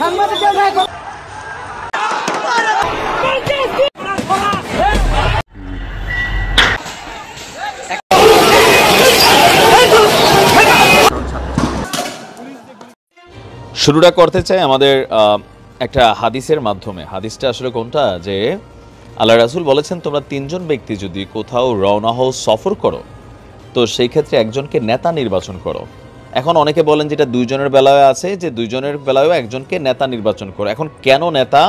শুরুটা করতে চাই আমাদের একটা হাদিসের মাধ্যমে। হাদিসটা আসলে কোনটা, যে আল্লাহ রাসূল বলেছেন তোমরা তিনজন ব্যক্তি যদি কোথাও রওনা হও, সফর করো, তো সেই ক্ষেত্রে একজনকে নেতা নির্বাচন করো। এখন অনেকে বলেন যেটা দুইজনের বেলায় আছে, যে দুইজনের বেলায়ও একজনকে নেতা নির্বাচন করো। এখন কেন নেতা?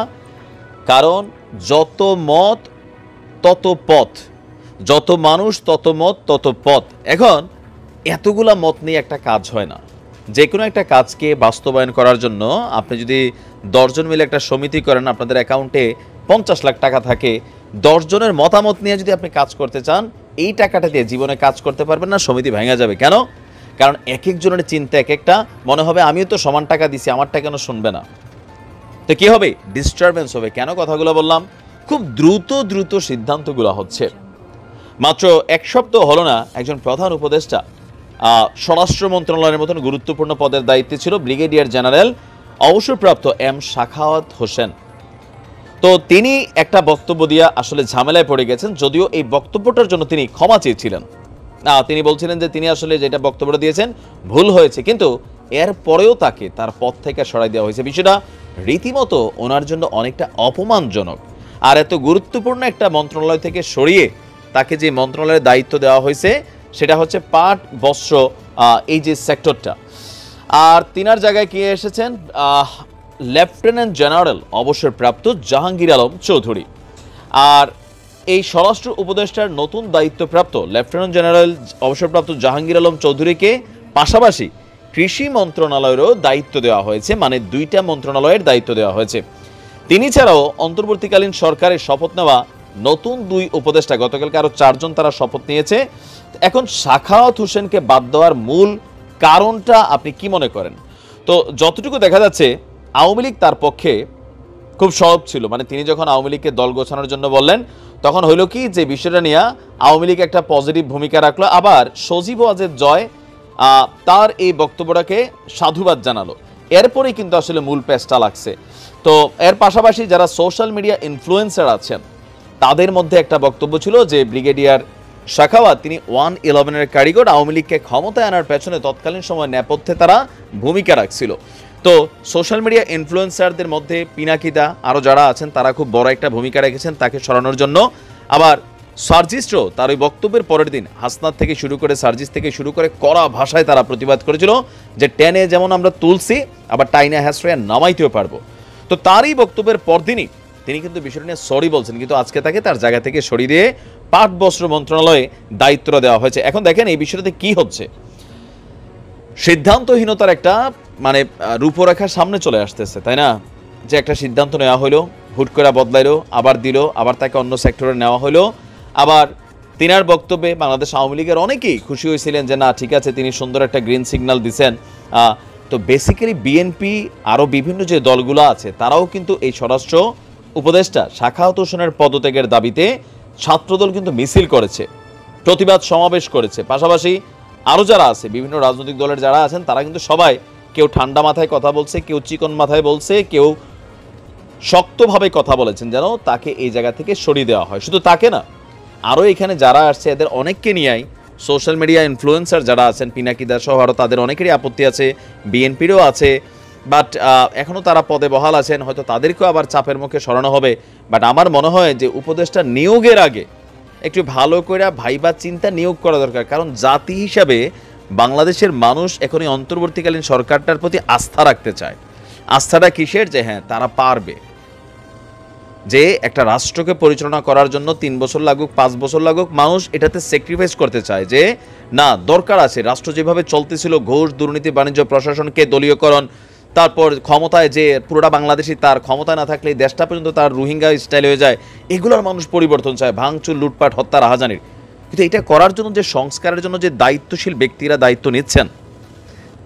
কারণ যত মত তত পথ, যত মানুষ তত মত তত পথ। এখন এতগুলা মত নিয়ে একটা কাজ হয় না। যে কোনো একটা কাজকে বাস্তবায়ন করার জন্য আপনি যদি 10 জন মিলে একটা সমিতি করেন, আপনাদের অ্যাকাউন্টে 50 লাখ টাকা থাকে, 10 জনের মতামত নিয়ে যদি আপনি কাজ করতে চান, এই টাকাটা দিয়ে জীবনে কাজ করতে পারবেন না, সমিতি ভেঙে যাবে। কেন? কারণ এক একজনের চিন্তা এক একটা, মনে হবে আমিও তো সমান টাকা দিছি, আমারটা কেন শুনবে না। তো কি হবে? ডিস্টারবেন্স হবে। কেন কথাগুলো বললাম? খুব দ্রুত সিদ্ধান্তগুলো হচ্ছে। মাত্র 1 সপ্তাহ হলো না একজন প্রধান উপদেষ্টা স্বরাষ্ট্র মন্ত্রণালয়ের মতন গুরুত্বপূর্ণ পদের দায়িত্বে ছিল ব্রিগেডিয়ার জেনারেল অবসরপ্রাপ্ত এম সাখাওয়াত হোসেন। তো তিনি একটা বক্তব্য দিয়ে আসলে ঝামেলায় পড়ে গেছেন, যদিও এই বক্তব্যটার জন্য তিনি ক্ষমা চেয়েছিলেন। তিনি বলছিলেন যে তিনি আসলে যেটা বক্তব্যটা দিয়েছেন ভুল হয়েছে, কিন্তু এর পরেও তাকে তার পদ থেকে সরাই দেওয়া হয়েছে। বিষয়টা রীতিমতো ওনার জন্য অনেকটা অপমানজনক। আর এত গুরুত্বপূর্ণ একটা মন্ত্রণালয় থেকে সরিয়ে তাকে যে মন্ত্রণালয়ের দায়িত্ব দেওয়া হয়েছে সেটা হচ্ছে পাট বস্ত্র এই যে সেক্টরটা। আর তিনার জায়গায় কে এসেছেন? লেফটেন্যান্ট জেনারেল অবসরপ্রাপ্ত জাহাঙ্গীর আলম চৌধুরী। আর এই স্বরাষ্ট্র উপদেষ্টার নতুন দায়িত্বপ্রাপ্ত লেফটেন্যান্ট জেনারেল অবসরপ্রাপ্ত জাহাঙ্গীর আলম চৌধুরীকে পাশাপাশি কৃষি মন্ত্রণালয়েরও দায়িত্ব দেওয়া হয়েছে, মানে 2টা মন্ত্রণালয়ের দায়িত্ব দেওয়া হয়েছে। তিনি ছাড়াও অন্তর্বর্তীকালীন সরকারের শপথ নেওয়া নতুন 2 উপদেষ্টা, গতকালকে আরো 4 জন তারা শপথ নিয়েছে। এখন সাখাওয়াত হোসেনকে বাদ দেওয়ার মূল কারণটা আপনি কি মনে করেন? তো যতটুকু দেখা যাচ্ছে আওয়ামী লীগ তার পক্ষে খুব সহজ ছিল। মানে তিনি যখন আওয়ামী লীগকে দল গোছানোর জন্য বললেন, তখন হইল কি যে বিষয়টা নিয়ে আওয়ামী লীগ একটা পজিটিভ ভূমিকা রাখলো। আবার সজীব ওয়াজেদ জয় তার এই বক্তব্যটাকে সাধুবাদ জানালো। এরপরেই কিন্তু আসলে মূল পেজটা লাগছে। তো এর পাশাপাশি যারা সোশ্যাল মিডিয়া ইনফ্লুয়েন্সার আছেন তাদের মধ্যে একটা বক্তব্য ছিল যে ব্রিগেডিয়ার সাখাওয়াত তিনি 111-এর কারিগর, আওয়ামী লীগকে ক্ষমতায় আনার পেছনে তৎকালীন সময় নেপথ্যে তারা ভূমিকা রাখছিল। তো সোশ্যাল মিডিয়া ইনফ্লুয়েন্সারদের মধ্যে পিনাকিদা আরও যারা আছেন তারা খুব বড় একটা ভূমিকা রেখেছেন তাকে সরানোর জন্য। আবার সার্জিস্টও তার ওই বক্তব্যের পরের দিন হাসনাত থেকে শুরু করে সার্জিস থেকে শুরু করে কড়া ভাষায় তারা প্রতিবাদ করেছিল যে টেনে যেমন আমরা তুলছি আবার টাইনা হ্যাসরায় নামাইতেও পারবো। তো তারই বক্তব্যের পরদিনই তিনি কিন্তু বিষয়টা নিয়ে সরি বলছেন, কিন্তু আজকে তাকে তার জায়গা থেকে সরিয়ে দিয়ে পাট বস্ত্র মন্ত্রণালয়ে দায়িত্বটা দেওয়া হয়েছে। এখন দেখেন এই বিষয়টাতে কি হচ্ছে, সিদ্ধান্তহীনতার একটা মানে রূপরেখার সামনে চলে আসতেছে, তাই না? যে একটা সিদ্ধান্ত নেওয়া হলো, হুট করে বদলাইলো, আবার দিল, আবার তাকে অন্য সেক্টরে নেওয়া হলো। আবার তিনার বক্তব্যে বাংলাদেশ আওয়ামী লীগের অনেকেই খুশি হয়েছিলেন যে না ঠিক আছে তিনি সুন্দর একটা গ্রিন সিগন্যাল দিচ্ছেন। তো বেসিক্যালি বিএনপি আরও বিভিন্ন যে দলগুলো আছে তারাও কিন্তু এই স্বরাষ্ট্র উপদেষ্টা সাখাওয়াত হোসেনের পদত্যাগের দাবিতে ছাত্রদল কিন্তু মিছিল করেছে, প্রতিবাদ সমাবেশ করেছে। পাশাপাশি আরও যারা আছে বিভিন্ন রাজনৈতিক দলের যারা আছেন তারা কিন্তু সবাই কেউ ঠান্ডা মাথায় কথা বলছে, কেউ চিকন মাথায় বলছে, কেউ শক্তভাবে কথা বলেছেন যেন তাকে এই জায়গা থেকে সরিয়ে দেওয়া হয়। শুধু তাকে না, আরও এখানে যারা আসছে এদের অনেককে নিয়েই সোশ্যাল মিডিয়া ইনফ্লুয়েন্সার যারা আছেন পিনাকিদা সহ আরও তাদের অনেকেরই আপত্তি আছে, বিএনপিরও আছে। বাট এখনও তারা পদে বহাল আছেন, হয়তো তাদেরকেও আবার চাপের মুখে সরানো হবে। বাট আমার মনে হয় যে উপদেষ্টা নিয়োগের আগে একটু ভালো করে ভাইবা চিন্তা নিয়োগ করা দরকার। কারণ জাতি হিসাবে বাংলাদেশের মানুষ এখন এই অন্তর্বর্তীকালীন সরকারটার প্রতি আস্থা রাখতে চায়। আস্থাটা কিসের? যে হ্যাঁ তারা পারবে, যে একটা রাষ্ট্রকে পরিচালনা করার জন্য 3 বছর লাগুক 5 বছর লাগুক মানুষ এটাতে স্যাক্রিফাইস করতে চায়, যে না দরকার আছে। রাষ্ট্র যেভাবে চলতেছিল ঘুষ দুর্নীতি বাণিজ্য প্রশাসনকে দলীয়করণ, তারপর ক্ষমতায় যে পুরোটা বাংলাদেশি তার ক্ষমতা না থাকলে দেশটা পর্যন্ত তার রোহিঙ্গা স্টাইল হয়ে যায়, এগুলোর মানুষ পরিবর্তন চায়, ভাঙচুর লুটপাট হত্যা রাহাজানির। কিন্তু এটা করার জন্য যে সংস্কারের জন্য যে দায়িত্বশীল ব্যক্তিরা দায়িত্ব নিচ্ছেন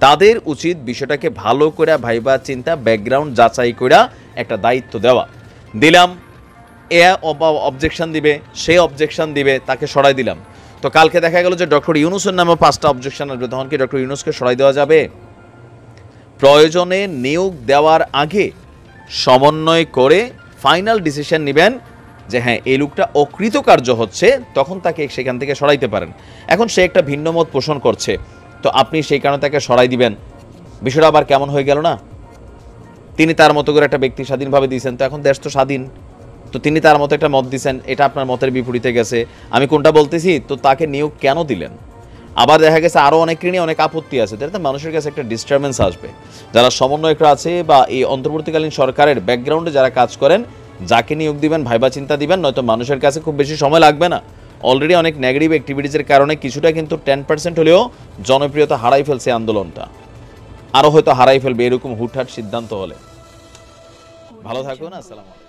তাদের উচিত বিষয়টাকে ভালো করে ভাইবা চিন্তা ব্যাকগ্রাউন্ড যাচাই করে একটা দায়িত্ব দেওয়া। দিলাম এ অবজেকশন দিবে, সে অবজেকশন দিবে, তাকে সরাই দিলাম। তো কালকে দেখা গেল যে ডক্টর ইউনূসের নামে 5টা অবজেকশন আসবে, তখন কি ডক্টর ইউনূসকে সরাই দেওয়া যাবে? প্রয়োজনে নিয়োগ দেওয়ার আগে সমন্বয় করে ফাইনাল ডিসিশন নেবেন যে হ্যাঁ এই লোকটা অকৃতকার্য হচ্ছে, তখন তাকে সেখান থেকে সরাইতে পারেন। এখন সে একটা ভিন্ন মত পোষণ করছে, তো আপনি সেই কারণে তাকে সরাই দিবেন, বিষয়টা আবার কেমন হয়ে গেল না? তিনি তার মতো করে একটা ব্যক্তি স্বাধীনভাবে দিয়েছেন, তো এখন দেশ তো স্বাধীন, তো তিনি তার মতো একটা মত দিয়েছেন, এটা আপনার মতের বিপরীতে গেছে, আমি কোনটা বলতেছি, তো তাকে নিয়োগ কেন দিলেন? আবার দেখা গেছে আরও অনেকের নিয়ে অনেক আপত্তি আছে, তাহলে মানুষের কাছে একটা ডিস্টারবেন্স আসবে। যারা সমন্বয়করা আছে বা এই অন্তর্বর্তীকালীন সরকারের ব্যাকগ্রাউন্ডে যারা কাজ করেন, যাকে নিয়োগ দিবেন ভাইবা চিন্তা দিবেন, নয়তো মানুষের কাছে খুব বেশি সময় লাগবে না। অলরেডি অনেক নেগেটিভ অ্যাক্টিভিটিসের কারণে কিছুটা কিন্তু 10% হলেও জনপ্রিয়তা হারাই ফেলছে আন্দোলনটা, আরও হয়তো হারাই ফেলবে এরকম হুটহাট সিদ্ধান্ত হলে। ভালো থাকুন, আসসালামু আলাইকুম।